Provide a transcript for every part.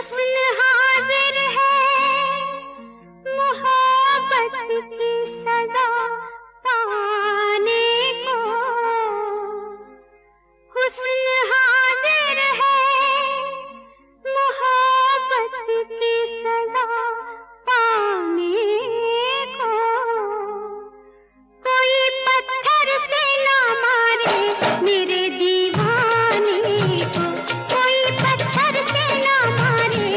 हुस्न हाजिर है मोहब्बत की सजा पाने को। हुस्न हाजिर है मोहब्बत की सजा पाने को। कोई पत्थर से ना मारे मेरे दीवाने को, कोई पत्थर से ना मारे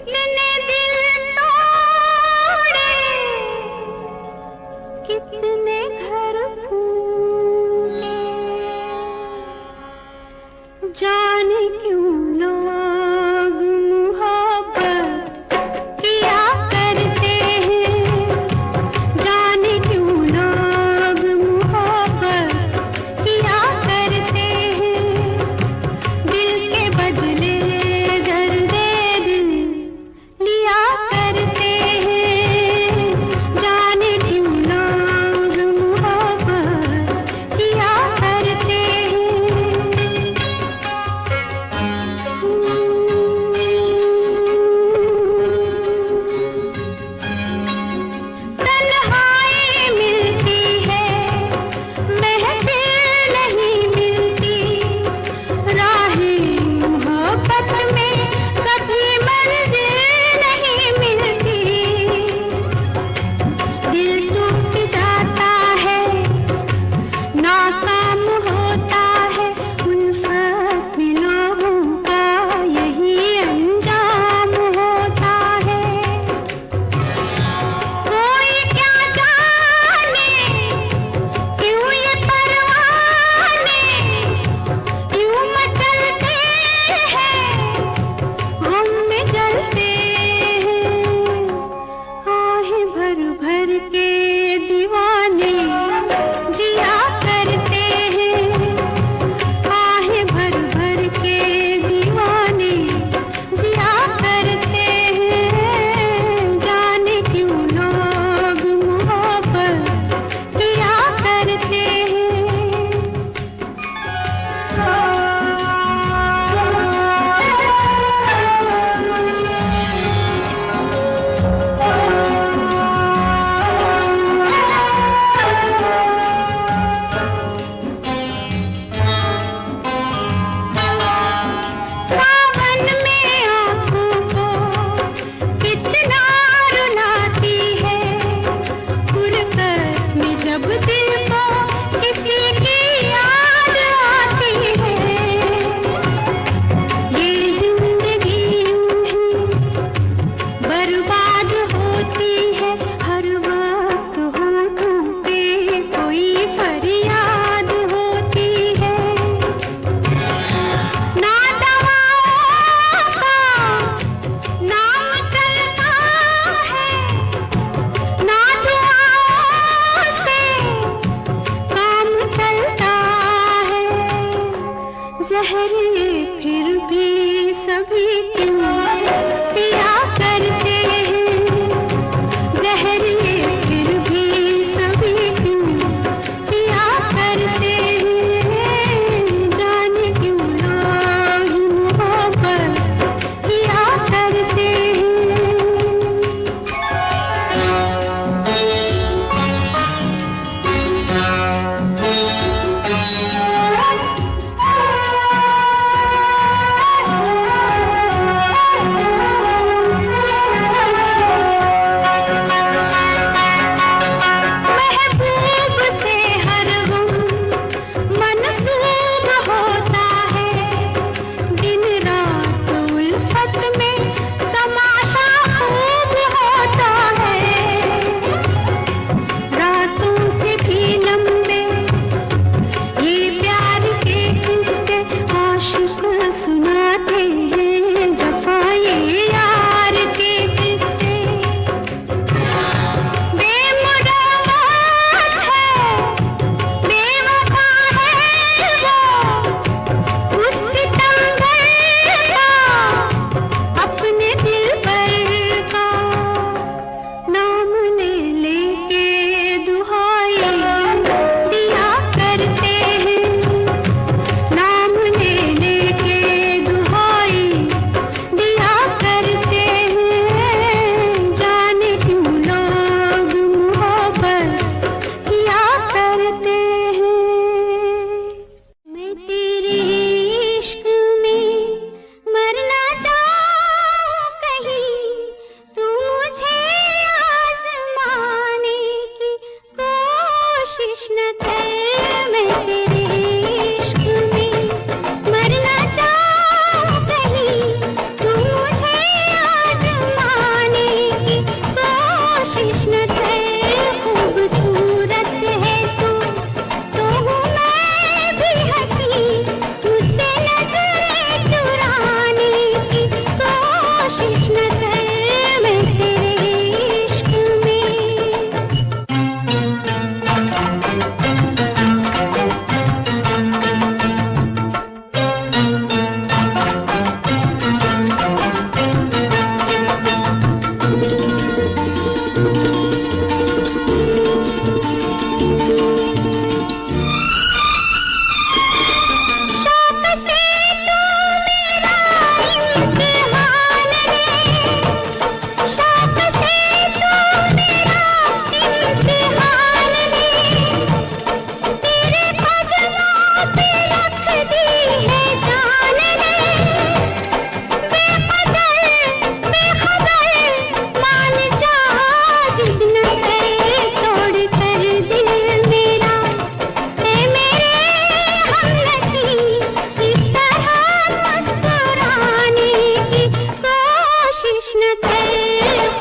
कितने दिल तोड़े, कितने घर फूटे, जाने क्यों लोग मोहब्बत किया करते हैं, जाने क्यों लोग मोहब्बत किया करते हैं। दिल के बदले दर्द दिल लिया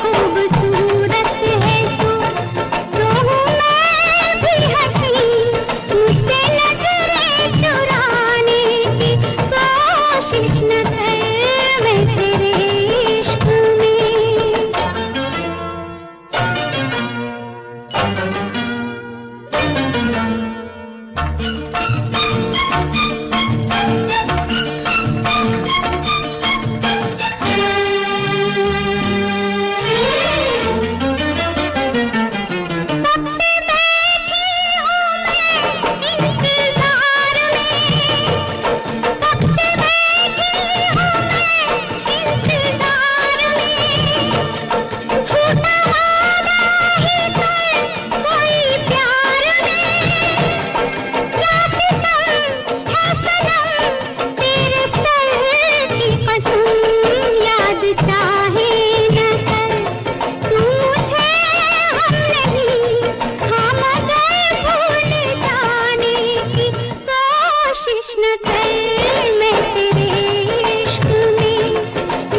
खूबसूरत है तू, तो हूँ मैं भी हंसी, मुझसे नजरें चुराने की कोशिश न कर, मैं तेरे इश्क में। कब से बैठी हूँ मैं इंतजार में, कब से बैठी हूँ मैं इंतजार में, झूठा वादा ही कर कोई प्यार में, क्या सितम है सनम तेरे सर की कसम, याद चाहे न कर तू मुझे, हम नहीं, हाँ मगर भूल जाने की कोशिश न कर, मैं तेरे इश्क में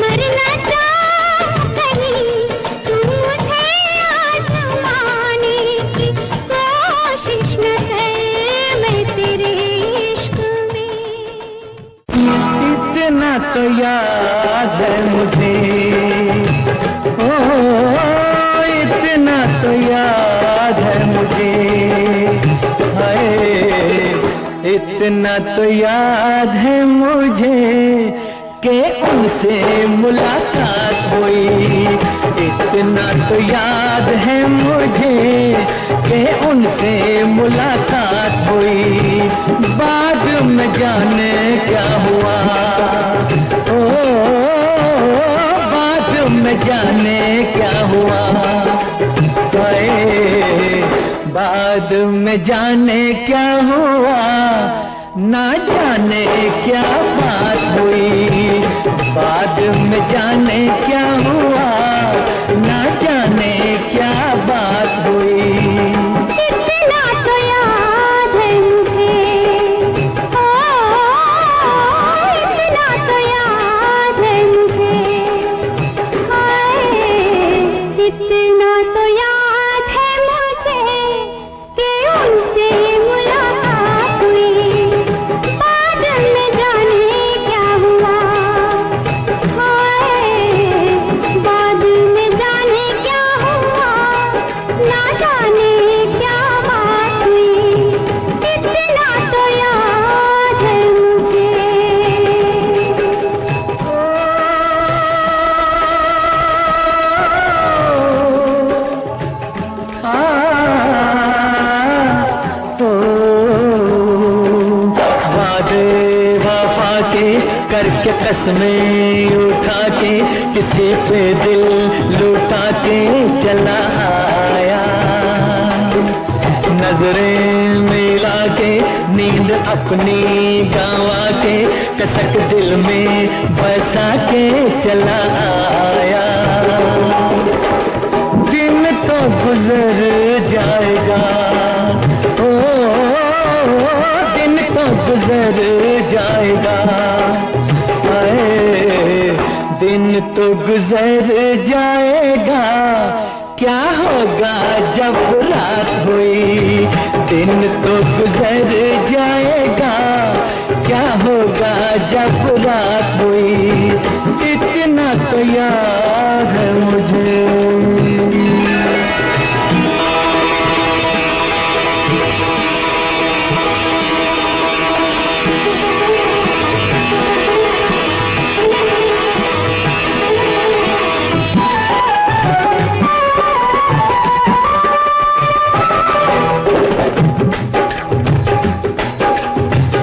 मर न जाऊं कहीं, तू मुझे आजमाने की कोशिश न कर, मैं तेरे इश्क में। इतना तो याद है मुझे, ओ इतना तो याद है मुझे, हाय इतना तो याद है मुझे कि उनसे मुलाकात हुई, इतना तो याद है मुझे कि उनसे मुलाकात हुई, बाद में जाने क्या हुआ, ओ बाद में जाने क्या हुआ, हाय बाद में जाने क्या हुआ, ना जाने क्या बात हुई, बाद में जाने क्या हुआ, ना जाने क्या बात हुई। इतना तो याद है मुझे, ओ इतना तो याद है मुझे, हाय इतना तो याद है मुझे कि उनसे मुलाकात हुई, बाद में जाने क्या हुआ, हाय बाद में जाने क्या हुआ, ना जाने क्या बात हुई, इतना तो याद है मुझे। वादे वफा के करके कसमें उठा के, किसी पे दिल लुटा के चला आया, नजरें मिला के नींद अपनी गंवा के, कसक दिल में बसा के चला आया, दिन तो गुजर जाएगा, ओ दिन तो गुजर जाएगा, हाय दिन तो गुजर जाएगा, क्या होगा जब रात हुई, दिन तो गुजर जाएगा, क्या होगा जब रात हुई, इतना तो याद है मुझे।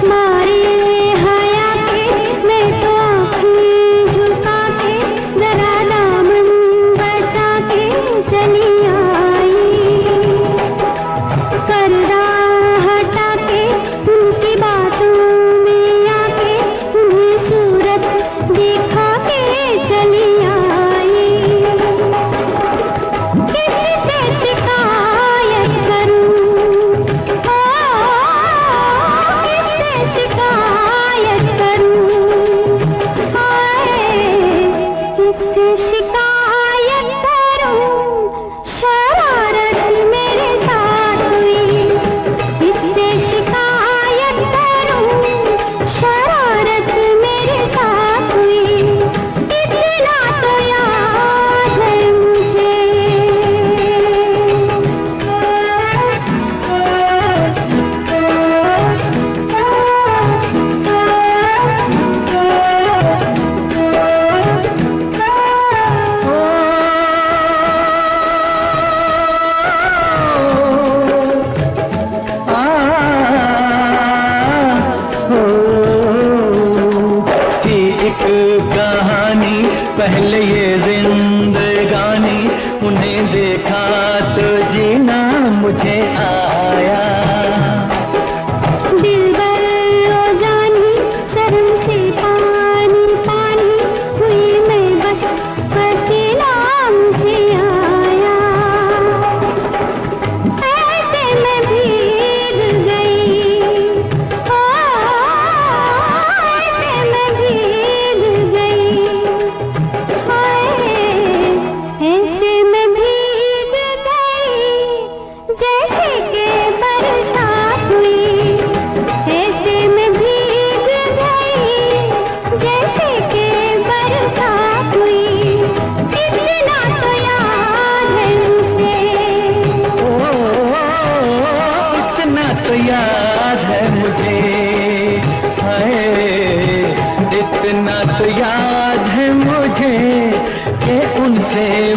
मारे हया के मैं तो आँखें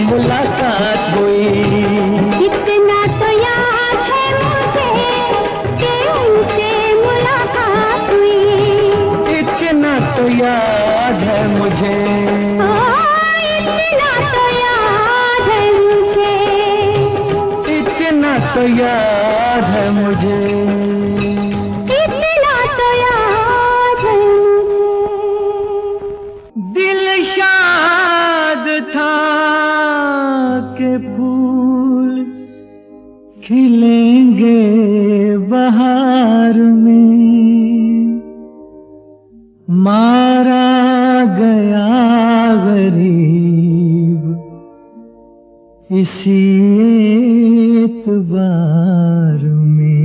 मुलाकात हुई। इतना तो याद है मुझे कि उनसे मुलाकात हुई। इतना तो याद है मुझे, इतना तो याद है मुझे, इतना तो याद है मुझे, इतना तो याद है मुझे। दिल शाद था के फूल खिलेंगे बहार में, मारा गया गरीब इसी एतबार में।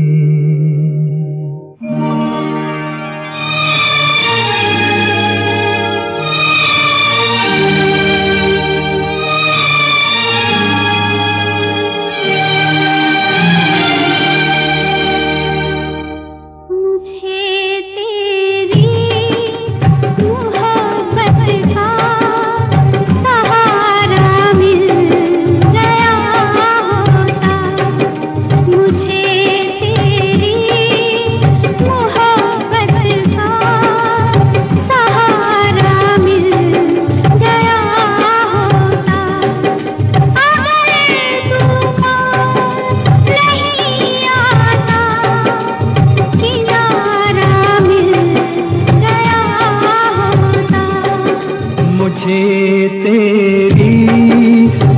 मुझे तेरी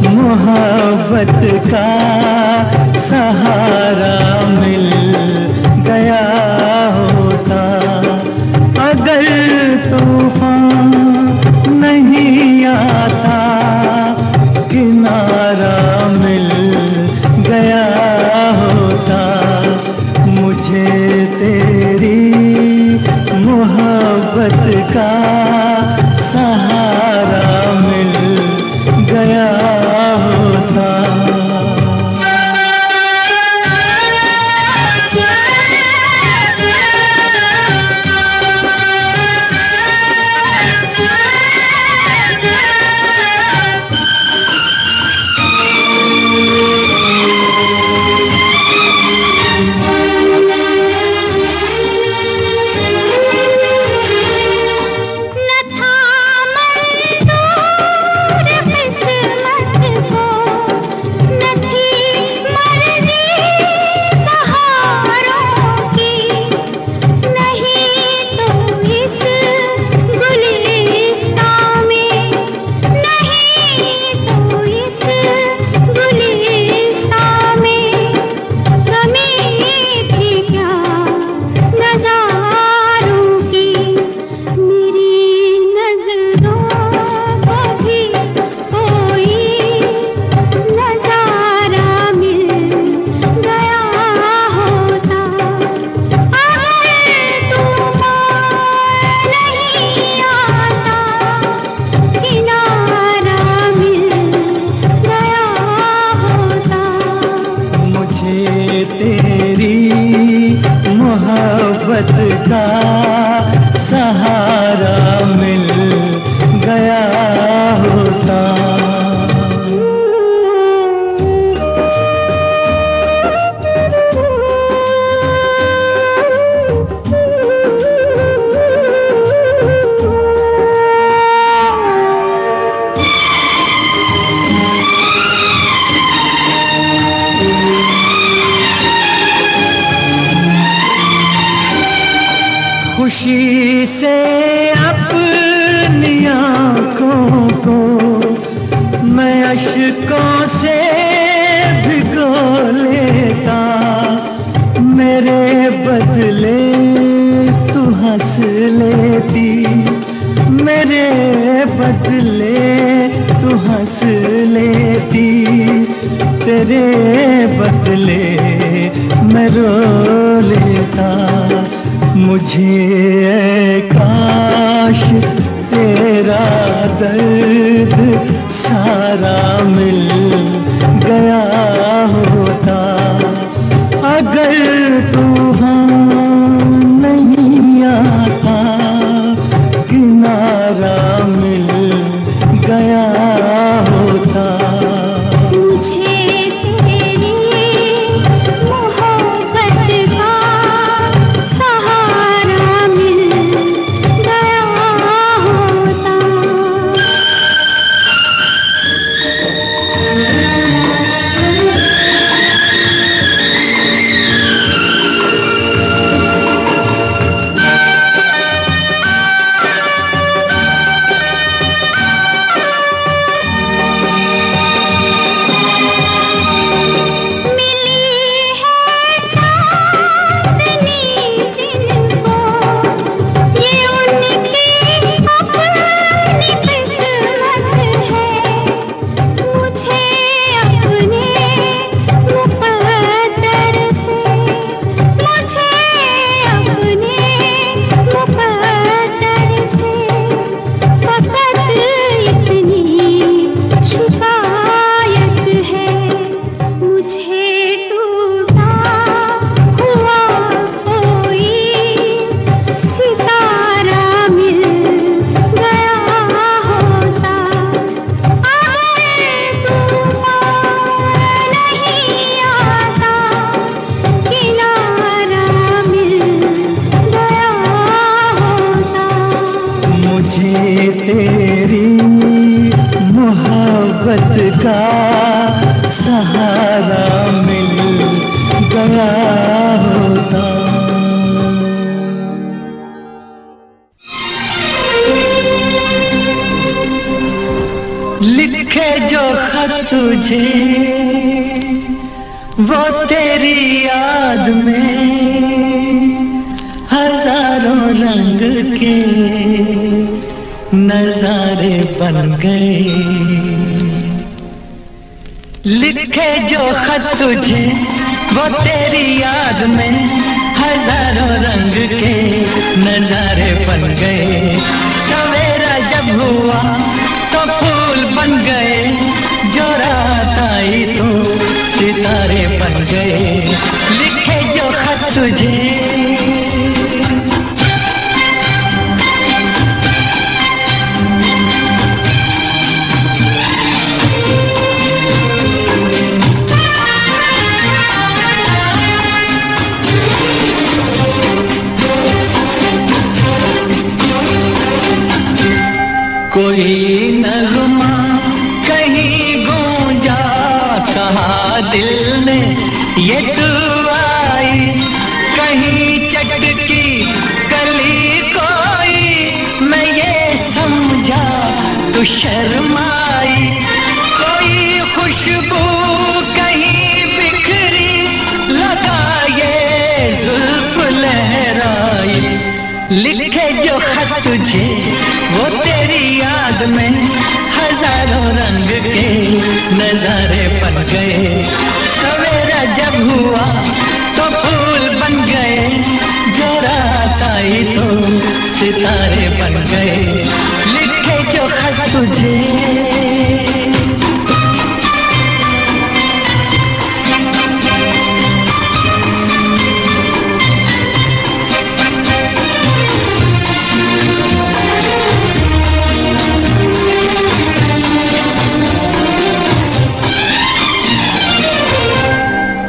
मोहब्बत का सहारा मिल गया होता, अगर तूफान नहीं आता किनारा मिल गया होता। मुझे तेरी मोहब्बत का सहारा मिल गया होता। मोहब्बत का सहारा मिल गया होता। खुशी से अपनी आँखों को मैं अश्कों से भिगो लेता, मेरे बदले तू हंस लेती, मेरे बदले तू हंस लेती, तेरे बदले मैं रो लेता। मुझे काश तेरा दर्द सारा मिल गया होता, अगर तूफान नहीं आता किनारा मिल गया होता। का सहारा मिल गया होता। लिखे जो खत तुझे वो तेरी याद में हजारों रंग के नजारे बन गए। लिखे जो खत तुझे वो तेरी याद में हजारों रंग के नजारे बन गए। सवेरा जब हुआ तो फूल बन गए, जो रात आई तो सितारे बन गए। लिखे जो खत तुझे कोई नगमा कहीं गूंजा, कहा दिल ने ये तू आई। कहीं चटकी कली कोई, मैं ये समझा तू शर्माई। कोई खुशबू कहीं बिखरी, लगा ये जुल्फ लहराई। लिखे जो खत तुझे वो तेरी याद में हजारों रंग के नजारे बन गए। सवेरा जब हुआ तो फूल बन गए, जो रात आई तो सितारे बन गए। लिखे जो खत तुझे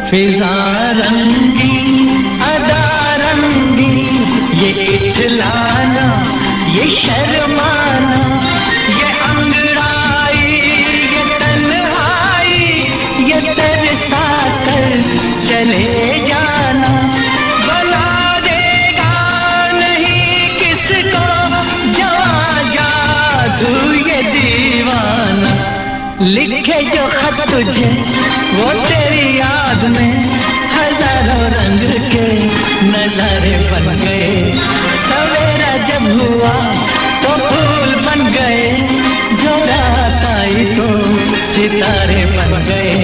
फिजा रंगी अदा रंगी, ये इठलाना ये शर्माना, ये अंगड़ाई ये तन्हाई, ये तरसा कर चले जाना। बना देगा नहीं किसको जवां जादू ये दीवाना। लिखे जो खत तुझे वो तेरी याद में हजारों रंग के नजारे बन गए। सवेरा जब हुआ तो फूल बन गए, जो रात आई तो सितारे बन गए।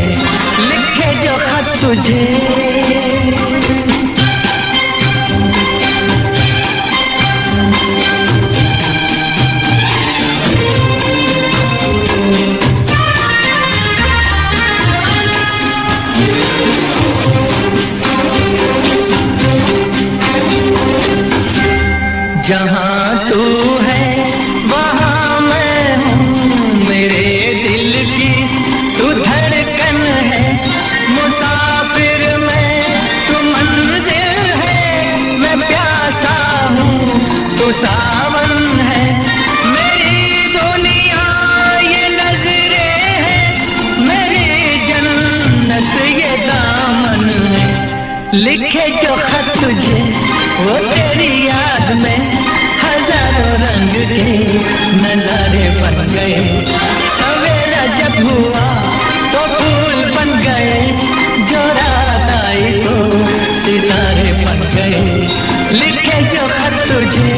लिखे जो खत तुझे जहाँ तू है वहाँ मैं हूँ, मेरे दिल की तू धड़कन है। मुसाफिर मैं तू लिखे जो खत तुझे वो तेरी याद में हजारों रंग के नजारे बन गए। सवेरा जब हुआ तो फूल बन गए, जो रात आई तो सितारे बन गए। लिखे जो खत तुझे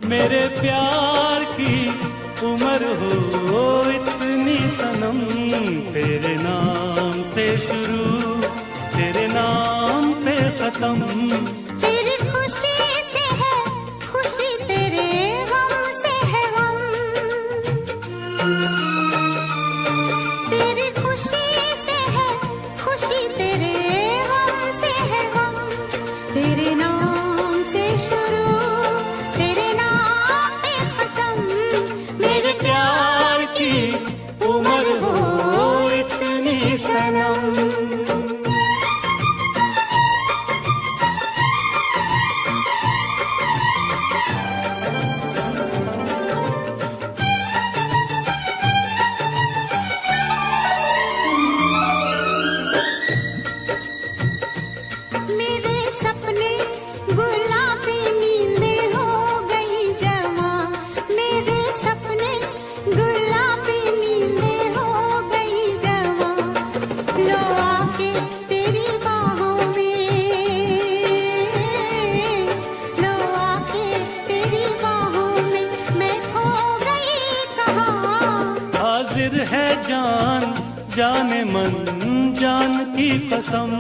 मेरे प्यार की उम्र हो इतनी सनम, तेरे नाम से शुरू तेरे नाम पे खत्म। तेरी खुशी से है खुशी, तेरे गम से है गम। तेरी खुशी से है खुशी, तेरे गम से है गम। तेरे नाम से शुरू तेरे नाम पे खत्म। मेरे प्यार की उम्र हो इतनी सनम। मेरे सपने गुलाबी नींदें हो गई जवां। मेरे सपने गुलाबी नींदें हो गई जवां। लो आके तेरी बाहों में, लो आके तेरी बाहों में मैं खो गई कहाँ। हाजिर है जान जाने मन जान की कसम।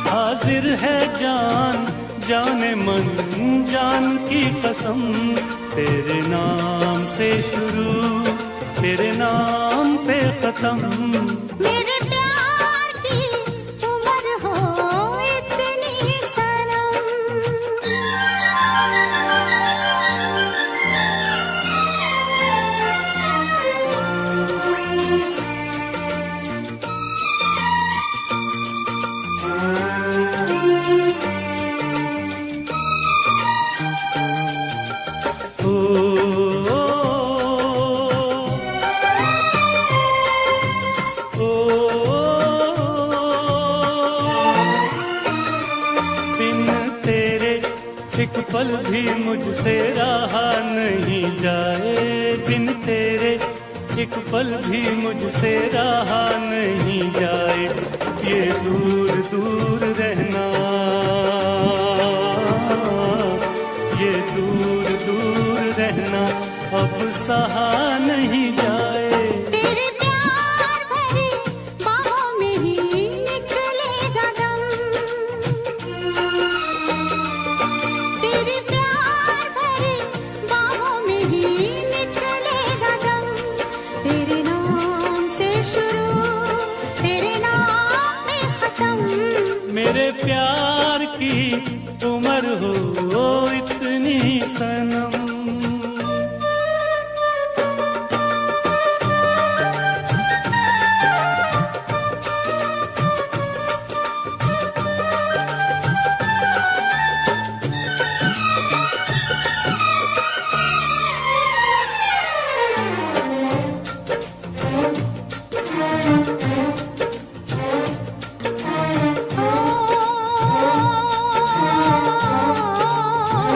हाजिर है जान जाने मन जान की कसम। तेरे नाम से शुरू तेरे नाम पे खत्म। मेरे प्यार की उम्र हो इतनी सनम। ओ, ओ, बिन तेरे एक पल भी मुझसे रहा नहीं जाए। बिन तेरे एक पल भी मुझसे रहा नहीं जाए। ये दूर दूर रहना, ये दूर दूर रहना अब सहा नहीं जाए। तेरे प्यार भरी बाहों में ही निकलेगा दम। तेरे प्यार भरी बाहों में ही निकलेगा दम। तेरे नाम से शुरू तेरे नाम में खत्म। मेरे प्यार की उम्र हो इतनी सनम। ओ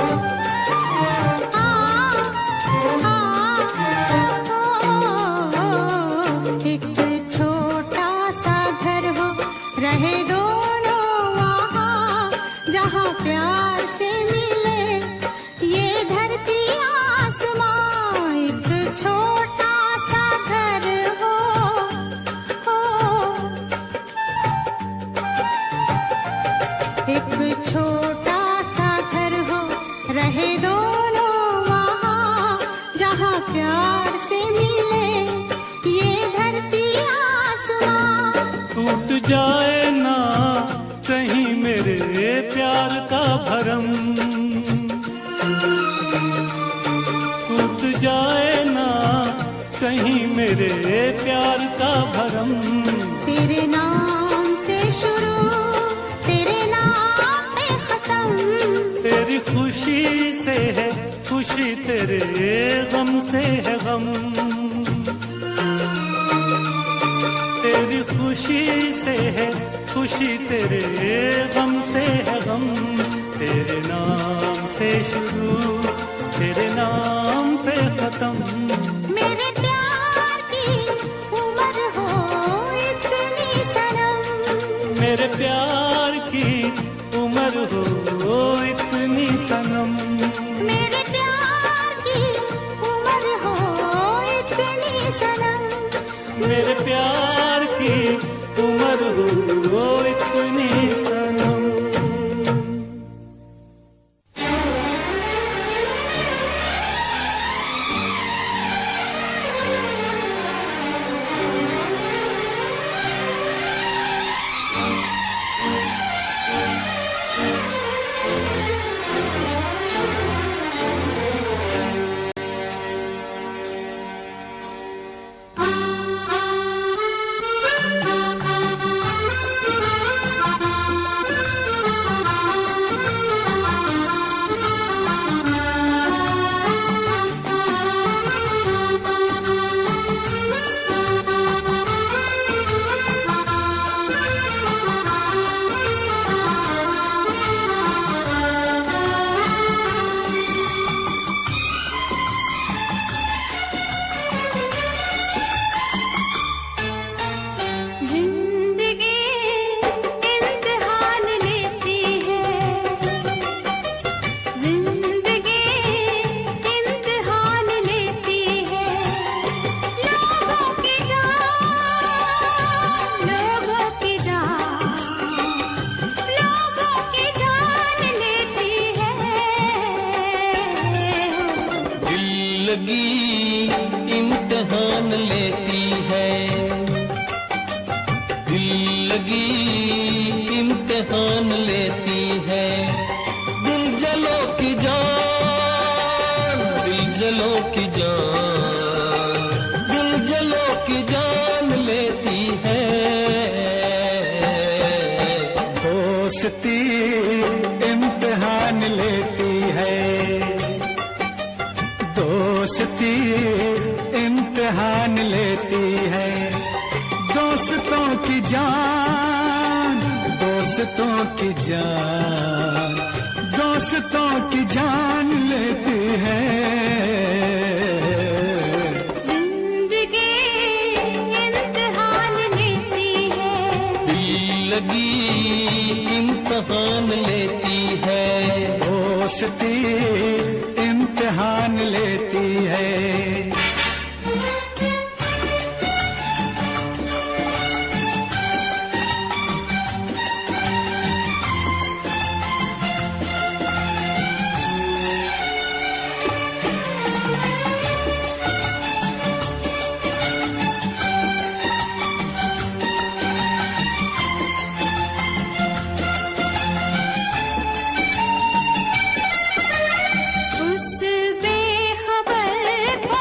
एक छोटा सा घर हो, रहे दोनों वहाँ जहाँ प्यार से मिले ये धरती आसमां। टूट जाए ना कहीं मेरे प्यार का भरम, टूट जाए ना कहीं मेरे प्यार का भरम। तेरे नाम से शुरू, तेरे नाम पे खत्म। तेरी खुशी से है खुशी, तेरे गम से है गम। तेरी खुशी से है खुशी, तेरे गम से है गम। तेरे नाम से शुरू, तेरे नाम पे खत्म। मेरे प्यार की उम्र हो इतनी सनम, मेरे प्यार की उम्र हो इतनी सनम। मेरे प्यार की उम्र हो इतनी सनम। मेरे प्यार की उम्र हो इतनी सनम। उस बेखबर को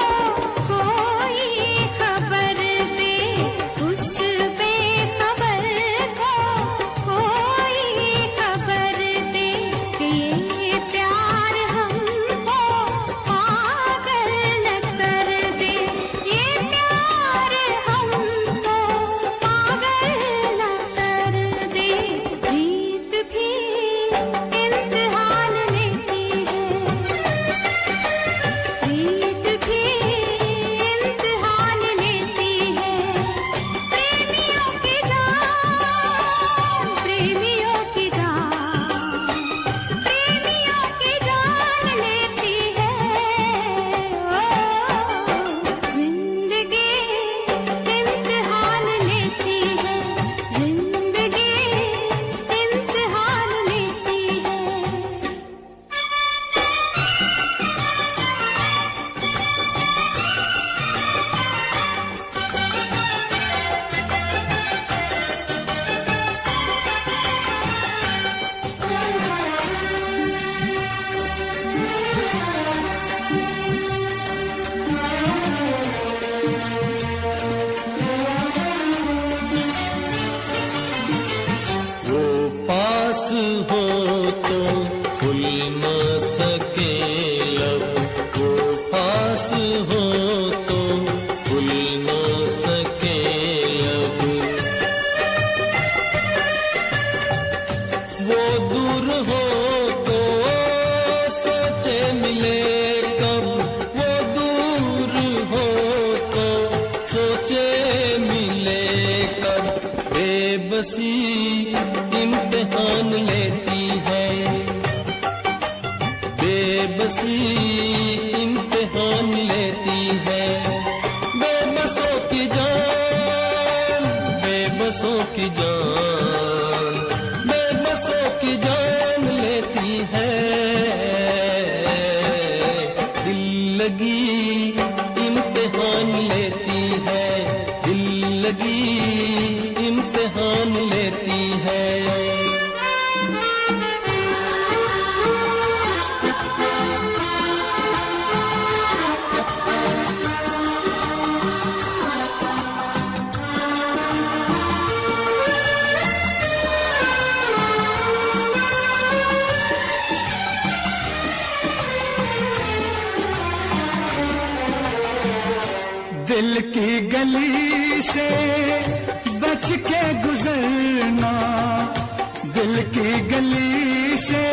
वो दूर हो तो सोचे मिले कब, वो दूर हो तो सोचे मिले कब। बेबसी इम्तिहान लेती है, बेबसी इम्तिहान लेती है। बेबसों की जान, बेबसों की जान, बेबसों की जान लेती है। दिल लगी इम्तिहान लेती है, दिल लगी इम्तिहान लेती है। दिल की गली से बच के गुजरना, दिल की गली से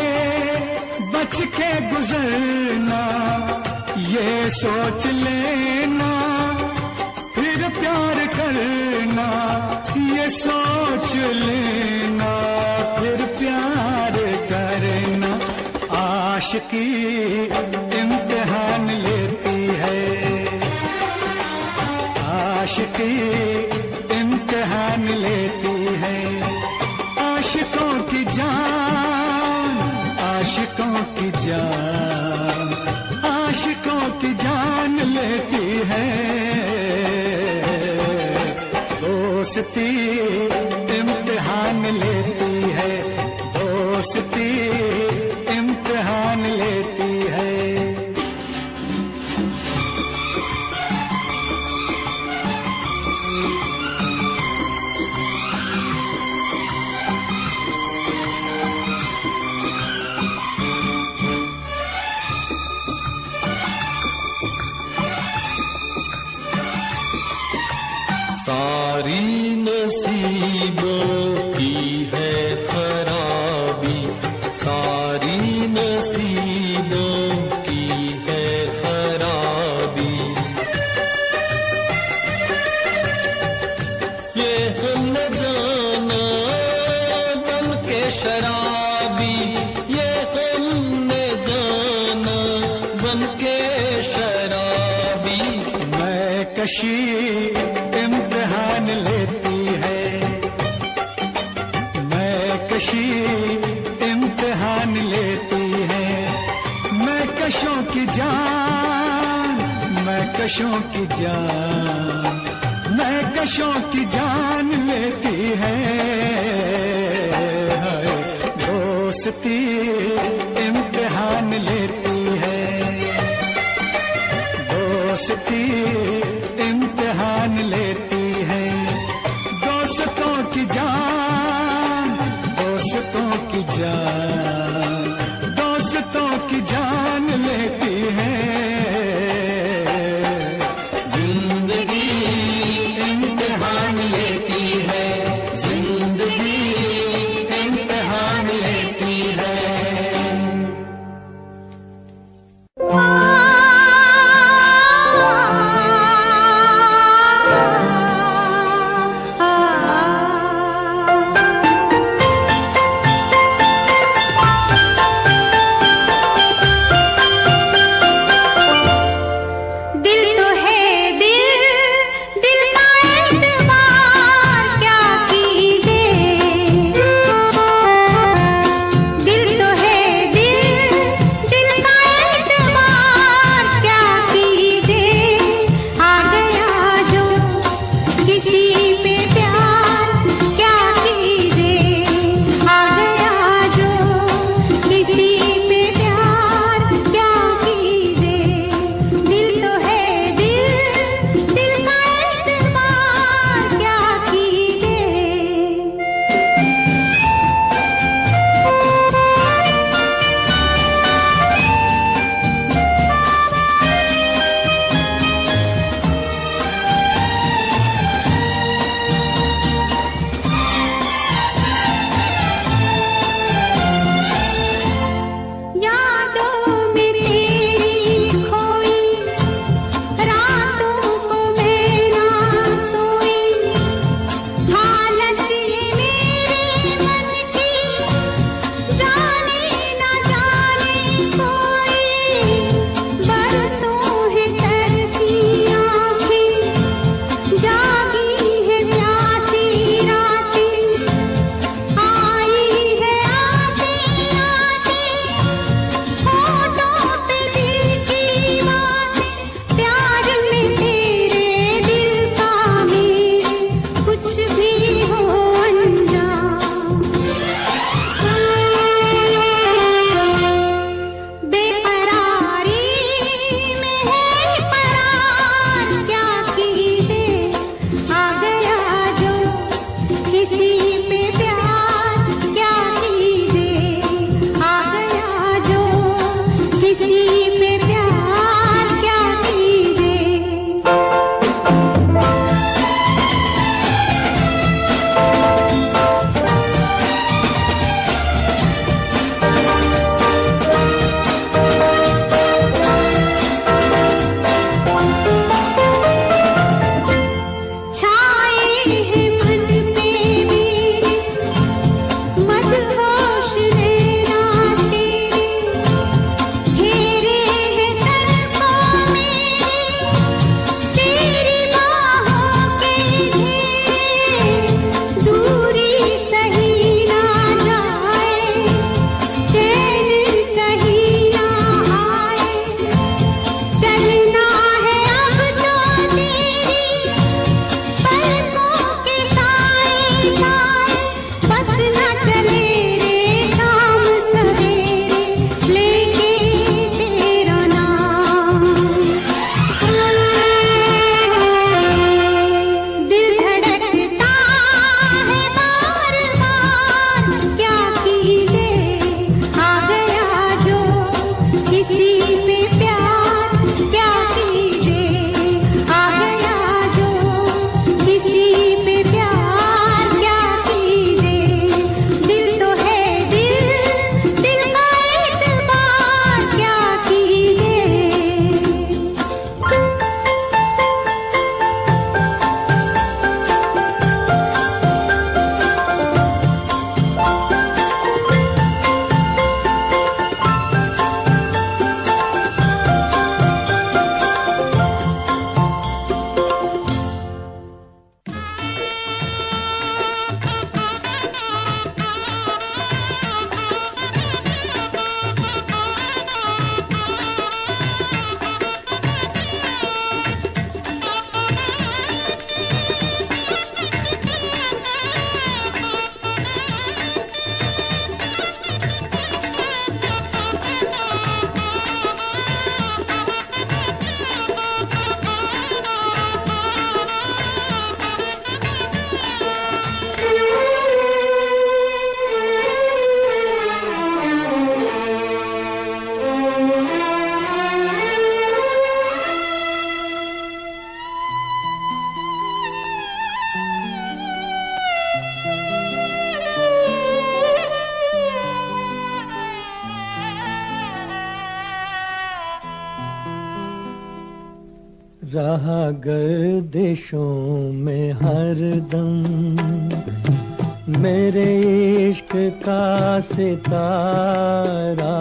बच के गुजरना, ये सोच लेना फिर प्यार करना, ये सोच लेना फिर प्यार करना। आशिकी इम्तिहान लेती है, आशिकी इम्तिहान लेती है। आशिकों की जान, आशिकों की जान, आशिकों की जान लेती है। दोस्ती इम्तिहान लेती है, दोस्ती इम्तिहान लेती है। सारी नसीबों की है खराबी, सारी नसीबों की है खराबी। ये हम न जाना बन के शराबी, ये हम न जाना बन के शराबी। मैं कशी इम्तिहान लेती है, मैं कशी इम्तिहान लेती है। मैं कशों की जान, मैं कशों की जान, मैं कशों की जान लेती है। दोस्ती इम्तिहान लेती है, दोस्ती इम्तिहान लेती है। दोस्तों की जान, दोस्तों की जान, दोस्तों की जान लेती है। जिंदगी इम्तिहान लेती है, जिंदगी इम्तिहान लेती है। रहा गर्दिशों में हरदम मेरे इश्क का सितारा,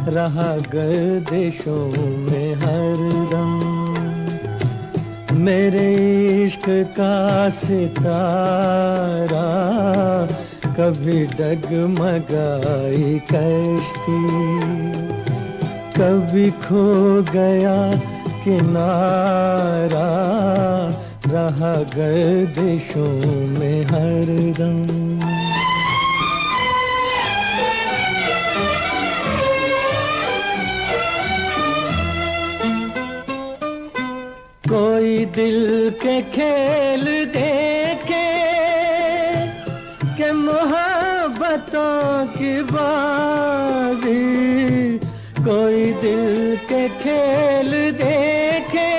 रहा गर्दिशों में हरदम मेरे इश्क का सितारा। कभी डगमगाई कश्ती, कभी खो गया किनारा, रहा गर्दिशों में हरदम। कोई दिल के खेल देखे कि मोहब्बतों की बाजी, कोई दिल के खेल देखे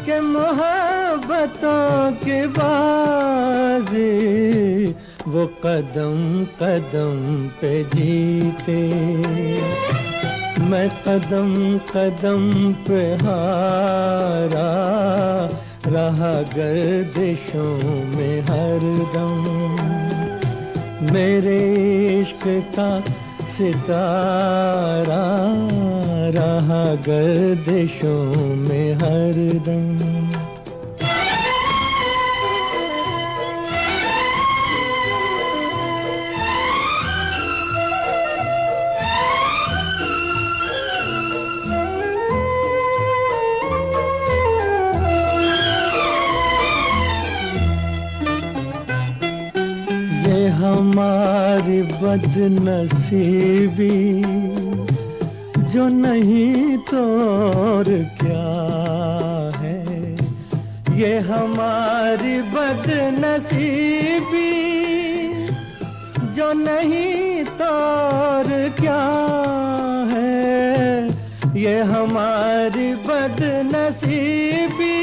कि मोहब्बतों की बाजी, वो कदम कदम पे जीते, मैं कदम कदम पे हारा, रहा गर्दिशों में हरदम मेरे इश्क का सितारा, रहा गर्दिशों में हरदम। हमारी बदनसीबी जो नहीं तो और क्या है, ये हमारी बदनसीबी जो नहीं तो और क्या है, ये हमारी बदनसीबी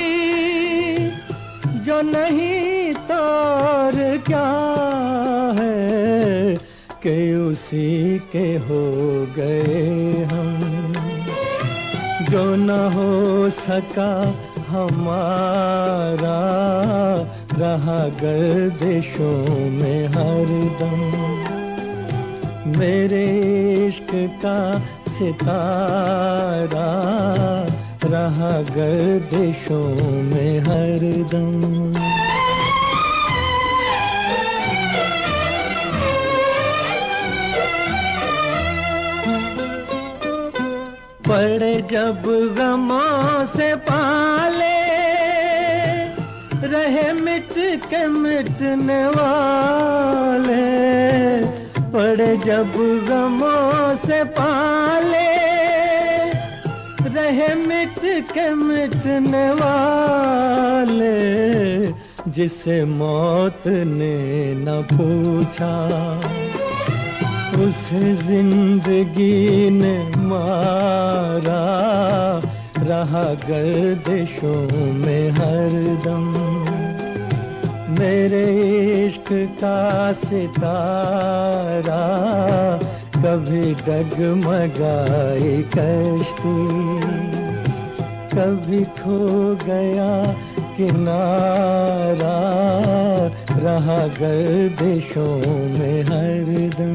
जो नहीं तो और क्या है, कि उसी के हो गए हम जो न हो सका हमारा, रहा गर्दिशों में हरदम मेरे इश्क का सितारा, रहा गर्दिशों में हरदम। पड़े जब गमों से पाले, रहे मिट के मिटने वाले, पड़े जब गमों से पाले, रहे मिट के मिटने वाले, जिसे मौत ने न पूछा उसे जिंदगी ने मारा, रहा गर्दिशों में हरदम मेरे इश्क का सितारा, कभी डगमगाई कश्ती, कभी खो गया किनारा, रहा गर्दिशों में हरदम।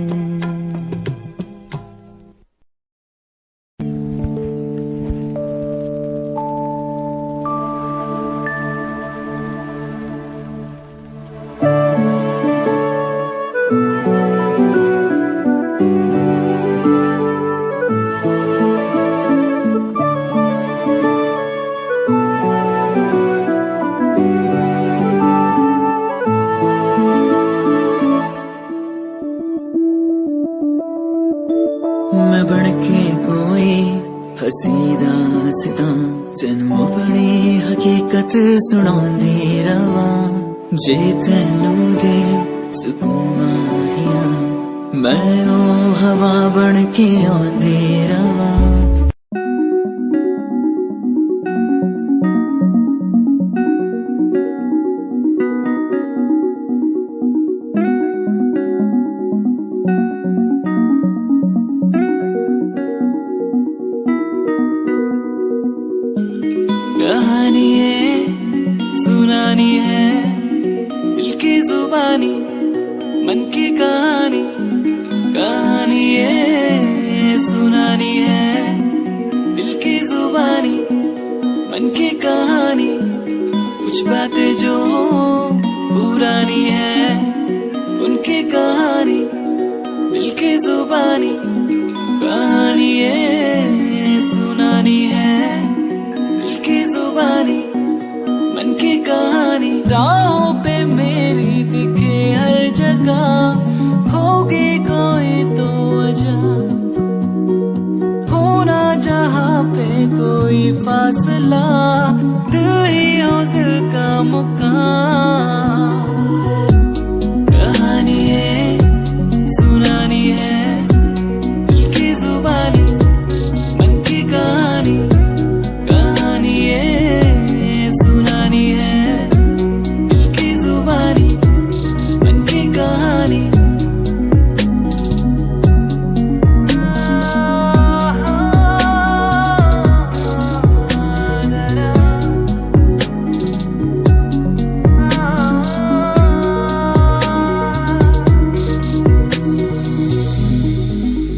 सुनांदे रवां जे तैनू दे सुकून माहिया, मैं ओ हवा बन के आंदे रवां। मन की कहानी कहानी ये सुनानी है, दिल की जुबानी मन की कहानी, कुछ बातें जो पुरानी है उनकी कहानी, दिल की जुबानी कहानी ये सुनानी है, दिल की जुबानी मन की कहानी। राहों पे मेरी दिखे हर जगह, होगी कोई तो वजह, होना जहाँ पे कोई फासला, दिल ही हो दिल का मुकाम। कहानी ये सुनानी है, दिल की जुबानी मन की कहानी, कहानी ये सुनानी है, दिल की जुबानी मन की कहानी।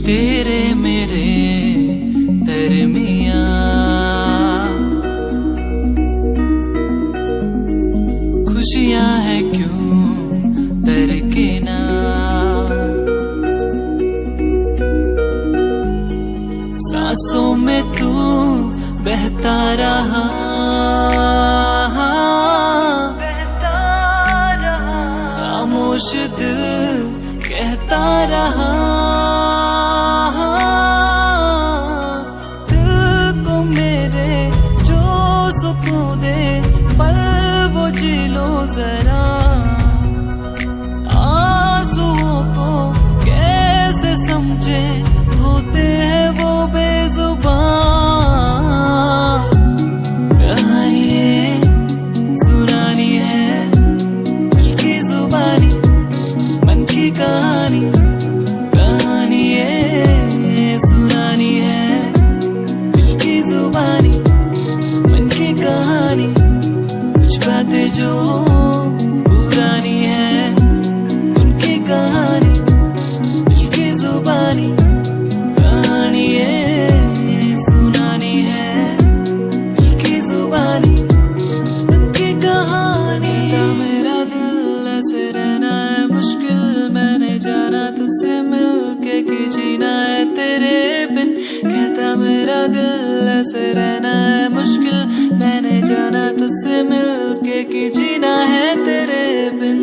तेरे मेरे दरमियां खुशियां है क्यों दरकिना, सांसों में तू बहता रहा, खामोश दिल कहता रहा, दिल को मेरे जो सुकून दे पल वो जी लो जरा, आंसुओं को कैसे समझे होते हैं वो बेजुबान। कहानी ये सुनानी है, दिल की जुबानी मन की कहानी, कहानी ये सुनानी है, दिल की जुबानी मन की कहानी, कुछ बातें जो पुरानी है उनकी कहानी, दिल की जुबानी कहानी ये सुनानी है, दिल की जुबानी उनकी कहानी। कहता मेरा दिल ऐसे रहना है मुश्किल, मैंने जाना तुझसे मिलके कि जीना है तेरे बिन। कहता मेरा दिल ऐसे रहना है मुश्किल, मैंने जाना तुझसे मिलके कि जीना है तेरे बिन।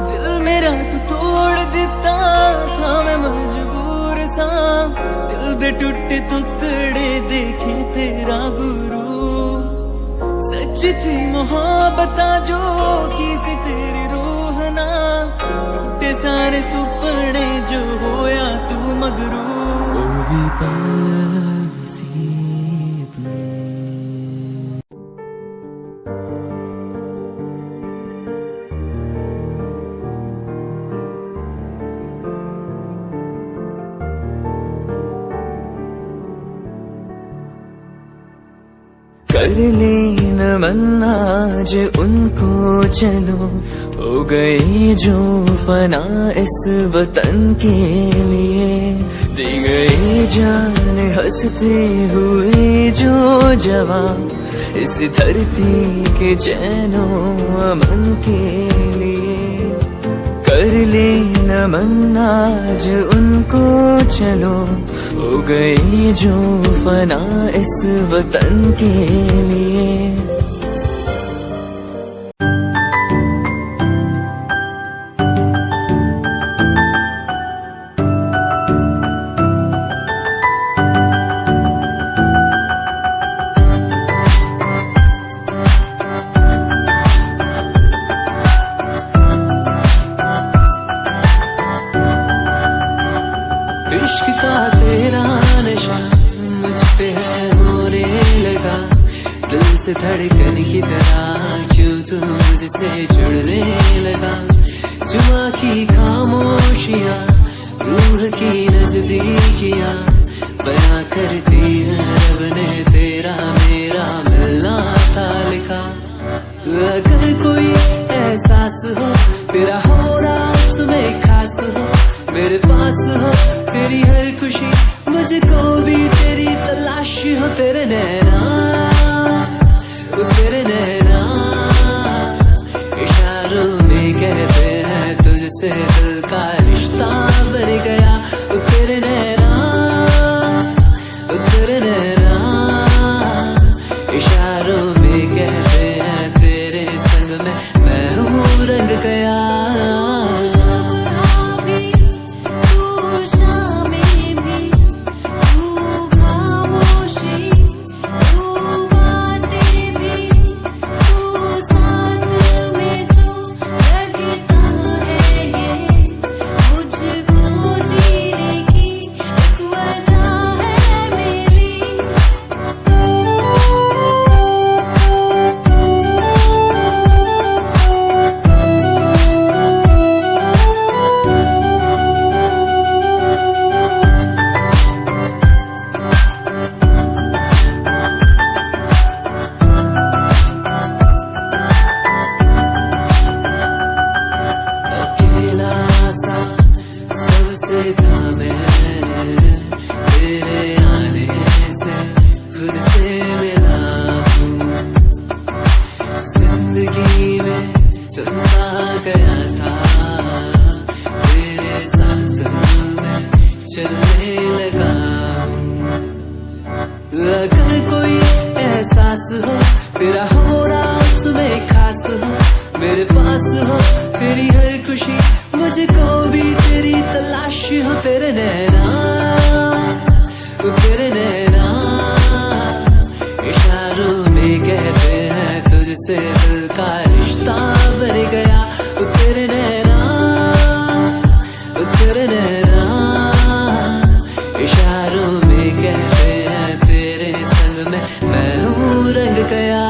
दिल मेरा तू तोड़ दिता था, मैं मजबूर सा, दिल दे टूटे टुकड़े देखे तेरा गुरु। सच थी मोहब्बत जो किसी तेरी रूह ना, टूटे सारे सुपने जो होया तू मगरू। ओ भी नसीब में कर लेना मन आज उनको, चलो हो गए जो फना इस वतन के लिए, दे गए जान हंसते हुए जो जवान इस धरती के चैनो अमन के लिए। कर लेना मन आज उनको, चलो हो गए जो फना इस वतन के लिए। इश्क का तेरा नशा मुझ पे है होने लगा, दिल से धड़कन की तरह क्यों तू मुझसे जुड़ने लगा। जुआ की खामोशियाँ रूह की नजदीकियाँ बयां करती है रब ने तेरा मेरा मिलना था लिखा। अगर कोई एहसास हो तेरा हो रहा उसमें खास हो, मेरे पास हो तेरी हर खुशी मुझको भी तेरी तलाश हो। तेरे नैना तेरे नैना इशारों में कहते हैं तुझसे दिल का रिश्ता बन गया। तेरे नैना इशारों में कहते हैं तेरे संग में मैं हूँ रंग गया। अगर कोई एहसास हो तेरा हो रहा उसमें खास हो, मेरे पास हो तेरी हर खुशी मुझको भी तेरी तलाश हो। तेरे नैना इशारों में कहते हैं तुझसे दिल का रिश्ता बन गया। तेरे नैना इशारों में कहते हैं तेरे संग में मैं हूँ रंग गया।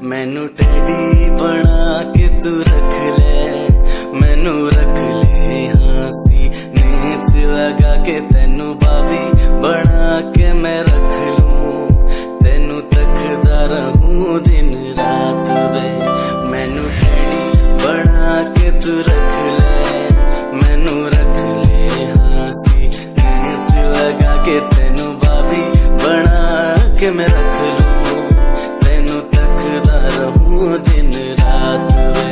मैनू टेडी बना के तू रख ले, मैनू रख ले हाँसी नेच लगा के तेनू बाबी बना के मैं रख लूं, तेनू तकदा रहूं दिन रात वे। मैनू टेडी बना के तू रख ले, मैनू रख ले हाँसी नेच लगा के तेनू बाबी बना के मैं रख लूं, रहूं दिन रात वे।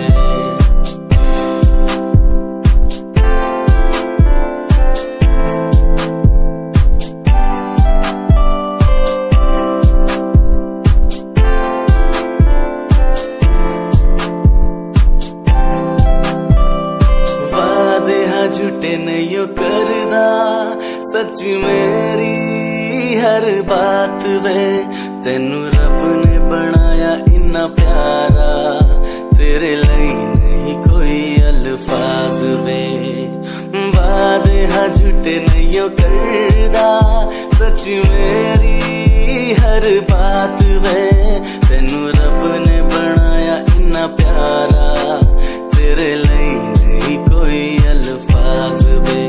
वादे हाँ झूठे नहीं करदा सच मेरी हर बात वे। तेनू रब ने बनाया इन्ना प्यारा, तेरे लिए नहीं कोई अल्फाज वे। वादे हाँ झूठे नहीं करदा सच मेरी हर बात वे। तेनू रब ने बनाया इन्ना प्यारा, तेरे लिए नहीं कोई अल्फाज वे।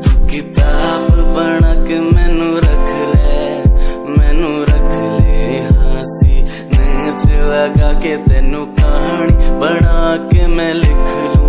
तू किताब बना के मैनू रख ले, मैनू रख ले हाँसी नेच लगा के तेनू कहानी बना के मैं लिख लूं।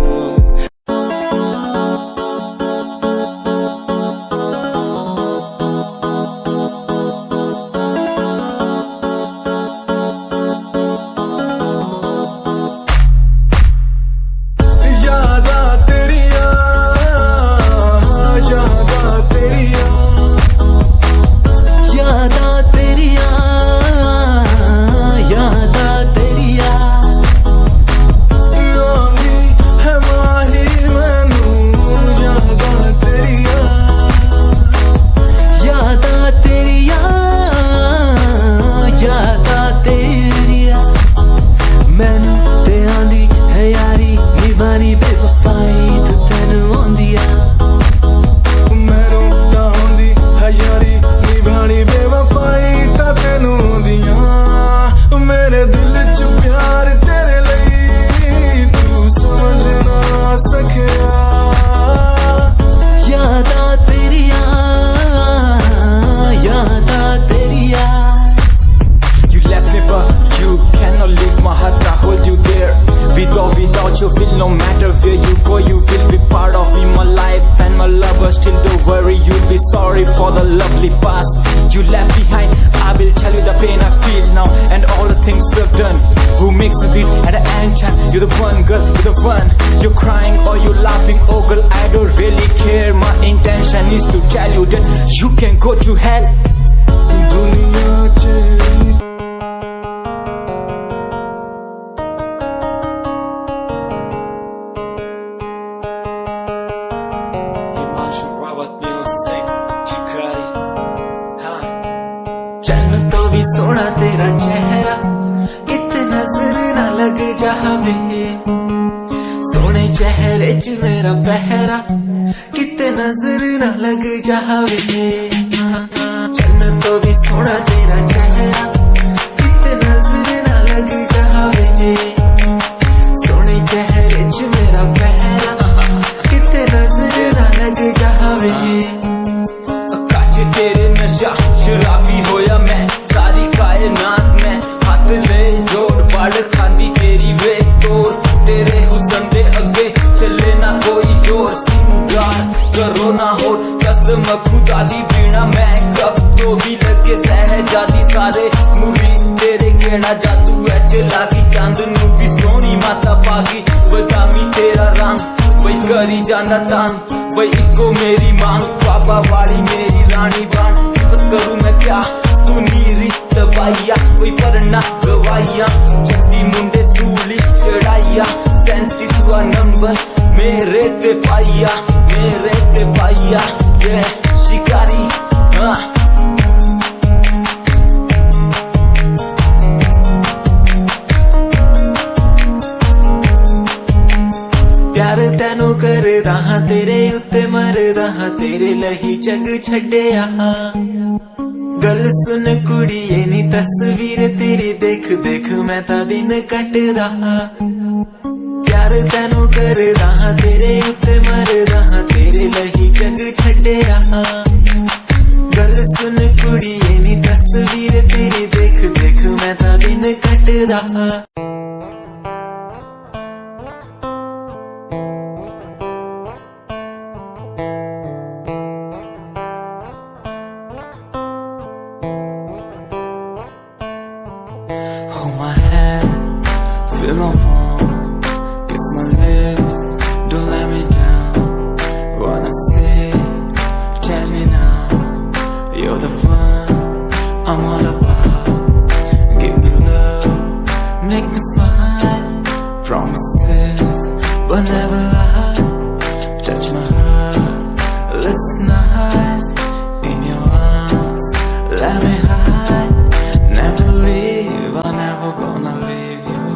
यादा तेरिया, यादा तेरिया. You left me but you cannot leave my heart, I hold you there. Without you feel no matter where you go, you will be part of me, my life and my lover. Still don't worry, you'll be sorry for the lovely past you left behind. I will tell you the pain I feel now and all the things we've done. Who makes me beat at the end time? You're the one girl, you're the one. You're crying or you're laughing, oh girl, I don't really care. My intention is to tell you that you can go to hell. दुनिया च सोना तेरा चेहरा किते नजर ना लग जावे, सोने चेहरे च मेरा पहरा किते नजर ना लग जावे. चन्न तो भी सोना तेरा चेहरा किते नजर ना लग जावे, सोने चेहरे च मेरा पहरा किते नजर ना लग जावे. काचे तेरे नशा शराबी होया मैं, सारी कायनात में हाथ ले जोड़ पड़ खांदी तेरी वे तोड़. तेरे हुस्न दे अगे चले ना कोई जोर, सिंगार करो ना हो कसम खुदा दी पीना. मैं कब तो भी लगे सहजादी, सारे मुरीद तेरे कहना जादू है चला की. चांद नू भी सोनी माता पागी, बदामी तेरा रंग वही करी जाना तान. वही इको मेरी मांग, बाबा वाली मेरी रानी बान. सिफत करूं मैं क्या तू नीरी दवाइया, कोई परना गवाइया. जट्टी मुंडे सूली चढ़ाइया, 37वां नंबर मेरे ते पाइया, मेरे ते पाइया. ये शिकारी हाँ प्यार तेनू करदा हां, तेरे उत्ते मरदा हां, तेरे लही जग छड्डिया. गल सुन कुड़िए नी तस्वीर तेरी देख देख मैं ता दिन कटदा. प्यार तेनू करदा हां, तेरे उत्ते मरदा हां, तेरे लही जग छड्डिया. गल सुन कुड़िए नी तस्वीर तेरी देख देख मैं ता दिन कटदा. Hold my hand, feel my palm, kiss my lips, don't let me down. Wanna say, tell me now, you're the one I'm all about. Give me love, make me smile, promises but never lie. Touch my heart, listen nice, in your arms, let me hide. Never leave, I'm never gonna leave you.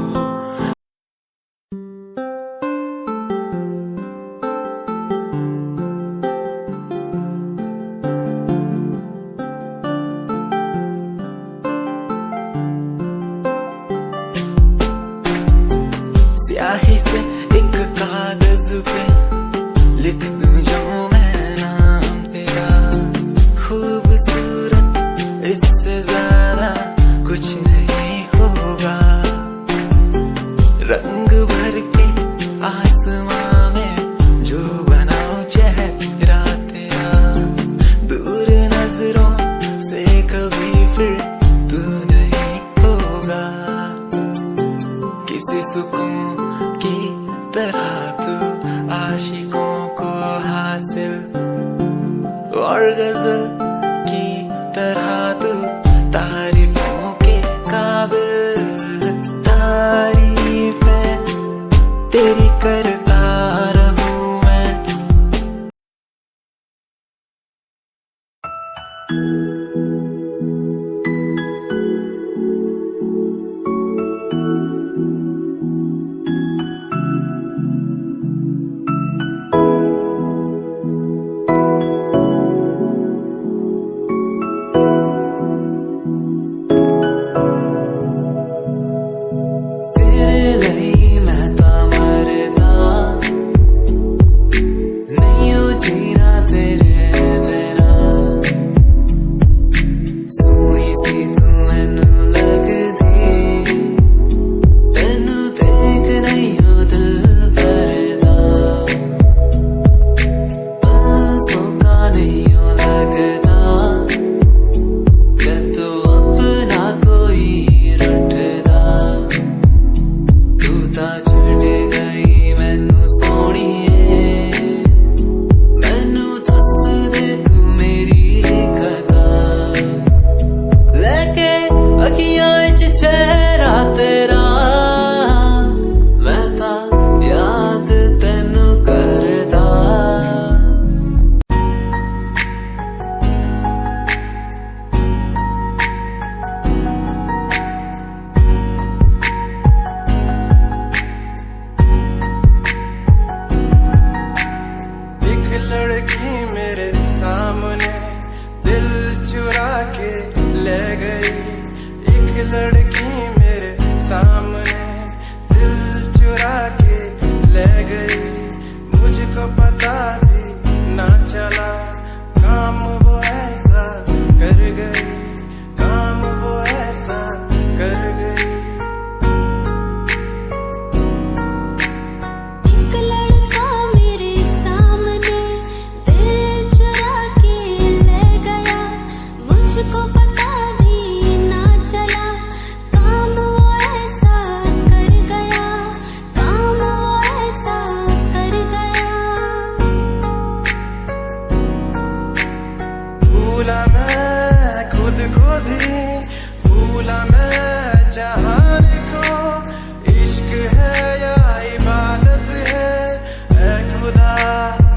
स्याही से एक कागज पे लिख दूं जो मैं नाम तेरा. खूबसूरत इससे ज्यादा कुछ नहीं होगा. रंग भर के आसमां में जो बनाऊं चेहरा तेरा. दूर नजरों से कभी फिर तू नहीं होगा. किसी सुकून की तरह तू आशिकों को हासिल, और गजल की तरह तू तारीफों के काबिल. तारीफें तेरी करता रहूं मैं.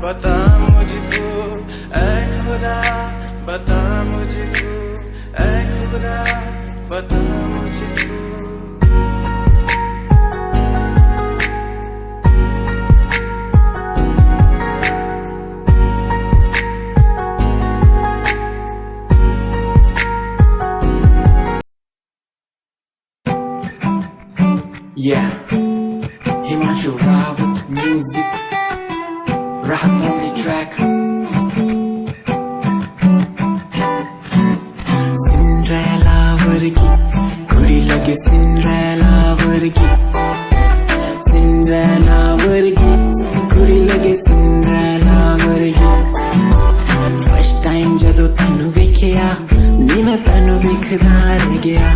बता मुझको ऐ खुदा, बता मुझको ऐ खुदा, बता मुझको। Yeah, Himanshu Rao with music, Rahat on the track. Cinderella vargi, kudi lage Cinderella vargi. Cinderella vargi, kudi lage Cinderella vargi. First time jado tanu vekhya, ni main tanu vekhda reh gaya.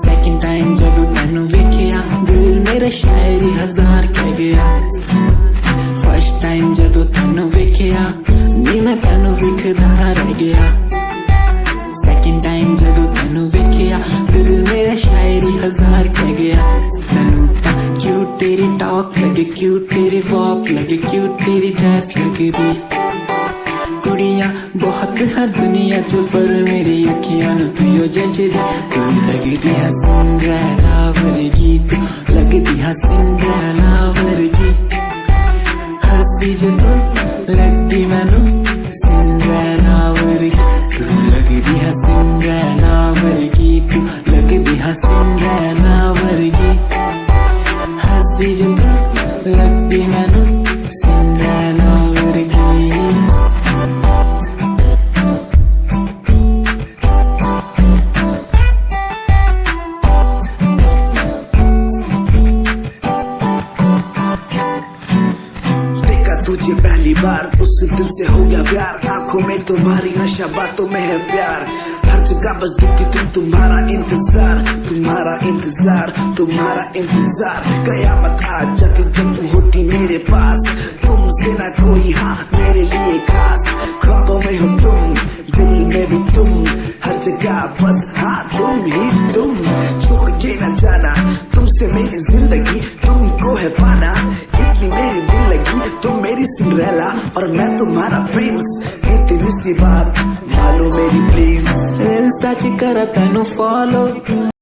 Second time जब तैनू वेखिया दिल मेरा शायरी हजार कह गया। First time जब तैनू वेखिया नी मैं तैनू वेखदा रह गया। Second time जब तैनू वेखिया दिल मेरा शायरी हजार कह गया। तैनू ता क्यूट तेरी टॉक लगे, क्यूट तेरी वॉक लगे, क्यूट तेरी ड्रेस लगे दी। कुड़ियां बहुत है दुनिया च पर मेरी अखियां नू तुयो जचदी। तू लगदी है सिंड्रेला वर्गी, तू लगदी है सिंड्रेला वर्गी। हंसदी जो तू लगदी मैनू सिंड्रेला वर्गी। तू लगदी है सिंड्रेला वर्गी, तू लगदी है सिंड्रेला वर्गी। हंसदी जो तू लगदी मैनू सिंड्रेला वर्गी। तुझे पहली बार उस दिल से हो गया प्यार, आंखों में तुम्हारी नशा बातों में है प्यार। हर जगह बस दिखती तुम, तुम्हारा इंतजार, तुम्हारा इंतजार, तुम्हारा इंतजार। कयामत आ जाती जब होती मेरे पास, तुमसे ना कोई हाँ मेरे लिए खास। ख्वाबों में हो तुम, दिल में भी तुम, हर जगह बस हाँ तुम ही तुम। छोड़ के ना जाना तुमसे मेरी जिंदगी, तुमको है पाना इतनी मेरी दिल लगी। तुम मेरी सिंड्रेला और मैं तुम्हारा प्रिंस, इतनी सी बात मानो मेरी प्लीज। इंस्टा च करा तैनू फॉलो।